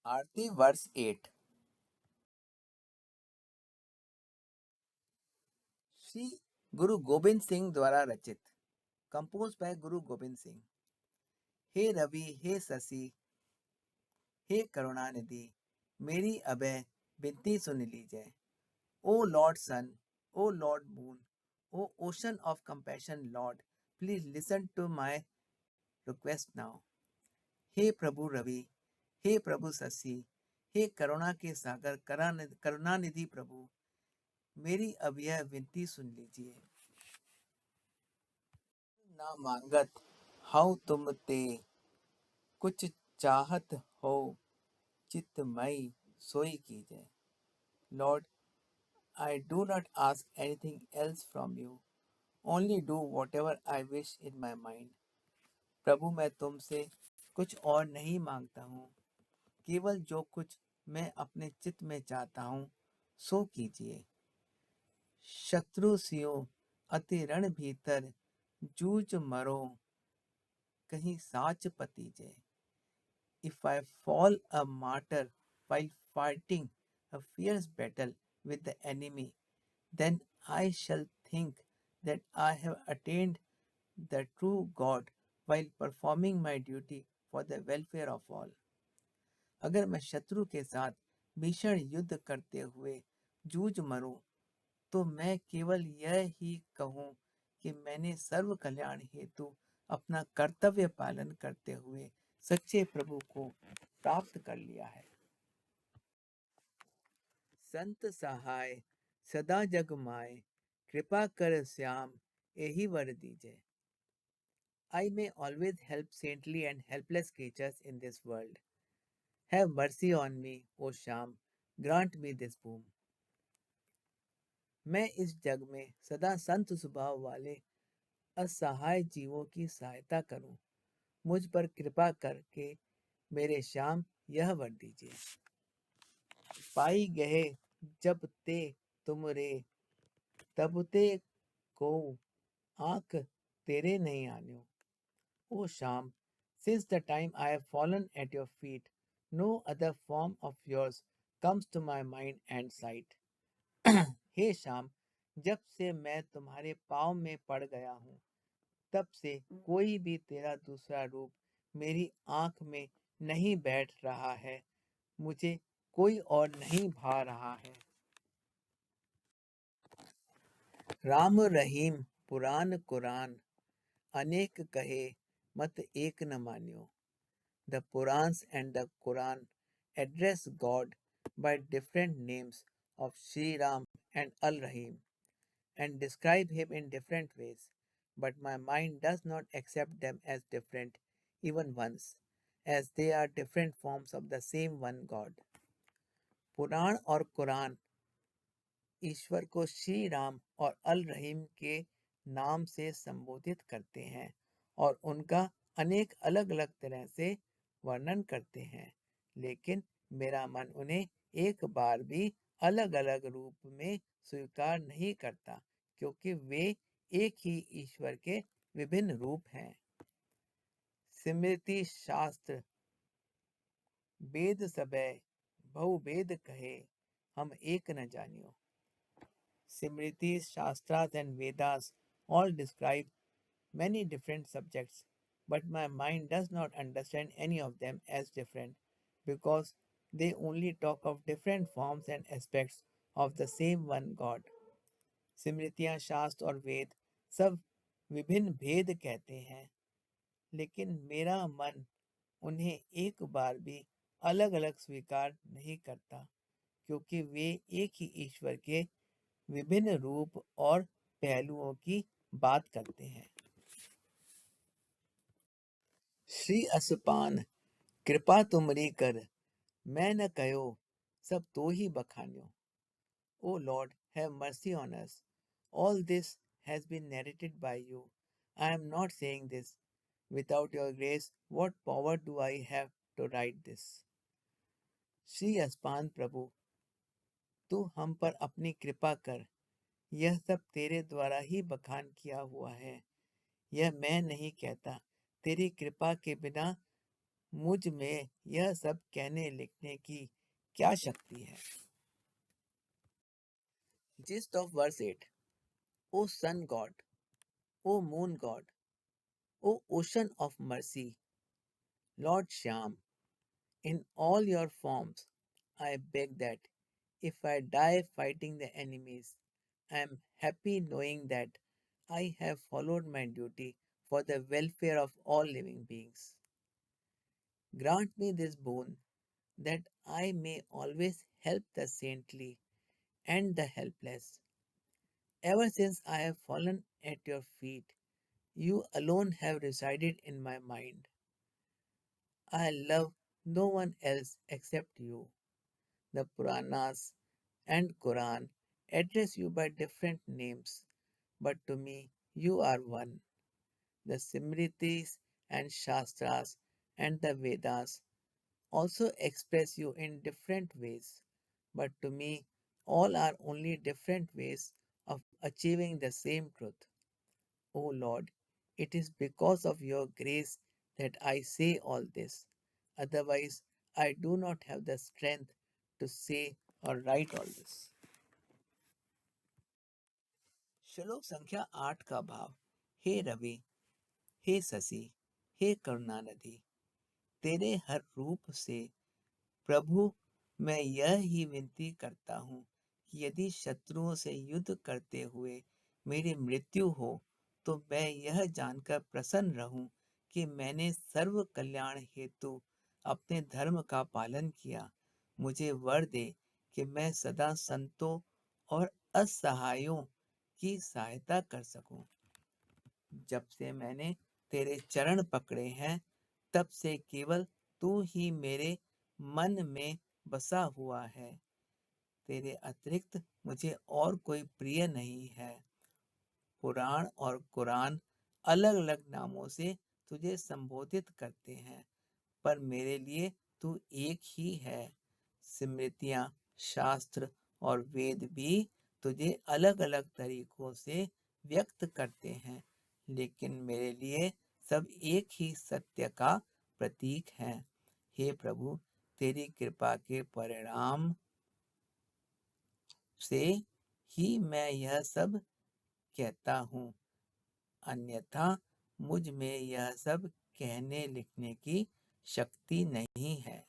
आरती वर्ष 8। श्री गुरु गोबिंद सिंह द्वारा रचित। Compose bye Guru Gobind Singh. हे रवि, हे शशि, हे करुणानिधि, मेरी अभय विनती सुन लीजिए। O lord sun, O lord moon, O ocean of compassion lord, please listen to my request now. हे प्रभु रवि, हे प्रभु शशि, हे करुणा के सागर करुणानिधि प्रभु, मेरी अब यह विनती सुन लीजिए। ना मांगत हऊँ तुम ते कुछ चाहत हो, चित्तमयी सोई कीजिए। Lord, I do not ask anything else from you, only do whatever I wish in my mind. प्रभु, मैं तुमसे कुछ और नहीं मांगता हूँ, केवल जो कुछ मैं अपने चित्त में चाहता हूँ सो कीजिए। शत्रु सियो अति रण भीतर जूझ मरो, कहीं साच पतीजे। If I fall a martyr while fighting a fierce battle with the enemy, then I shall think that I have attained the true God while performing my duty for the welfare of all. अगर मैं शत्रु के साथ भीषण युद्ध करते हुए जूझ मरूं, तो मैं केवल यह ही कहूं कि मैंने सर्व कल्याण हेतु अपना कर्तव्य पालन करते हुए सच्चे प्रभु को प्राप्त कर लिया है। संत सहाय सदा जग माय, कृपा कर श्याम यही वर दीजिए। I may always help saintly and helpless creatures in this world. Have mercy on me, O Sham, grant me this boon. मैं इस जग में सदा संत स्वभाव वाले असहाय जीवों की सहायता करूं। मुझ पर कृपा करके मेरे श्याम यह वर दीजिए। पाई गए जब ते तुम रे, तब ते को आंख तेरे नहीं आन्यो। O Sham, since the time I have fallen at your feet, no other form of yours comes to my mind and sight. हे श्याम, जब से मैं तुम्हारे पाँव में पड़ गया हूँ, तब से कोई भी तेरा दूसरा रूप मेरी आंख में नहीं बैठ रहा है। मुझे कोई और नहीं भा रहा है। राम रहीम पुराण कुरान, अनेक कहे मत एक न मान्यो। The Purans and the Quran address God by different names of Sri Ram and Al Rahim and describe him in different ways, but my mind does not accept them as different even once, as they are different forms of the same one God. पुराण और कुरान ईश्वर को श्री राम और अल रहीम के नाम से संबोधित करते हैं और उनका अनेक अलग अलग तरह से वर्णन करते हैं, लेकिन मेरा मन उन्हें एक बार भी अलग अलग रूप में स्वीकार नहीं करता, क्योंकि वे एक ही ईश्वर के विभिन्न रूप हैं। स्मृति शास्त्र वेद सबय बहुवेद कहे, हम एक न जानियो। Simritis, Shastras, and Vedas all describe many different subjects, but my mind does not understand any of them as different because they only talk of different forms and aspects of the same one God. स्मृतियाँ, शास्त्र और वेद सब विभिन्न भेद कहते हैं, लेकिन मेरा मन उन्हें एक बार भी अलग अलग स्वीकार नहीं करता, क्योंकि वे एक ही ईश्वर के विभिन्न रूप और पहलुओं की बात करते हैं। श्री असपान कृपा तुमरी कर, मैं न कहो सब तो ही बखान्यो। O Lord, have mercy on us. All this has been narrated by you. I am not saying this. Without your grace, what power do I have to write this? Shri असपान प्रभु, तू हम पर अपनी कृपा कर। यह सब तेरे द्वारा ही बखान किया हुआ है। यह मैं नहीं कहता। तेरी कृपा के बिना मुझ में यह सब कहने लिखने की क्या शक्ति है? Gist of verse 8. O Sun God, O Moon God, O Ocean of Mercy, Lord Shyam, in all your forms, I beg that if I die fighting the enemies, I am happy knowing that I have followed my duty for the welfare of all living beings. Grant me this boon that I may always help the saintly and the helpless. Ever since I have fallen at your feet, you alone have resided in my mind. I love no one else except you. The Puranas and Quran address you by different names, but to me you are one. The Simritis and Shastras and the Vedas also express you in different ways, but to me all are only different ways of achieving the same truth. O Lord, it is because of your grace that I say all this. Otherwise, I do not have the strength to say or write all this. श्लोक संख्या 8 का भाव। हे रवि, हे शशि, हे करुणानिधि, तेरे हर रूप से प्रभु, मैं यह ही विनती करता हूँ कि यदि शत्रुओं से युद्ध करते हुए मेरी मृत्यु हो तो मैं यह जानकर प्रसन्न रहूं कि मैंने सर्व कल्याण हेतु अपने धर्म का पालन किया। मुझे वर दे कि मैं सदा संतों और असहायों की सहायता कर सकूं। जब से मैंने तेरे चरण पकड़े हैं, तब से केवल तू ही मेरे मन में बसा हुआ है। तेरे अतिरिक्त मुझे और कोई प्रिय नहीं है। पुराण और कुरान अलग अलग नामों से तुझे संबोधित करते हैं, पर मेरे लिए तू एक ही है। स्मृतियाँ, शास्त्र और वेद भी तुझे अलग अलग तरीकों से व्यक्त करते हैं, लेकिन मेरे लिए सब एक ही सत्य का प्रतीक हैं। हे प्रभु, तेरी कृपा के परिणाम से ही मैं यह सब कहता हूँ, अन्यथा मुझ में यह सब कहने लिखने की शक्ति नहीं है।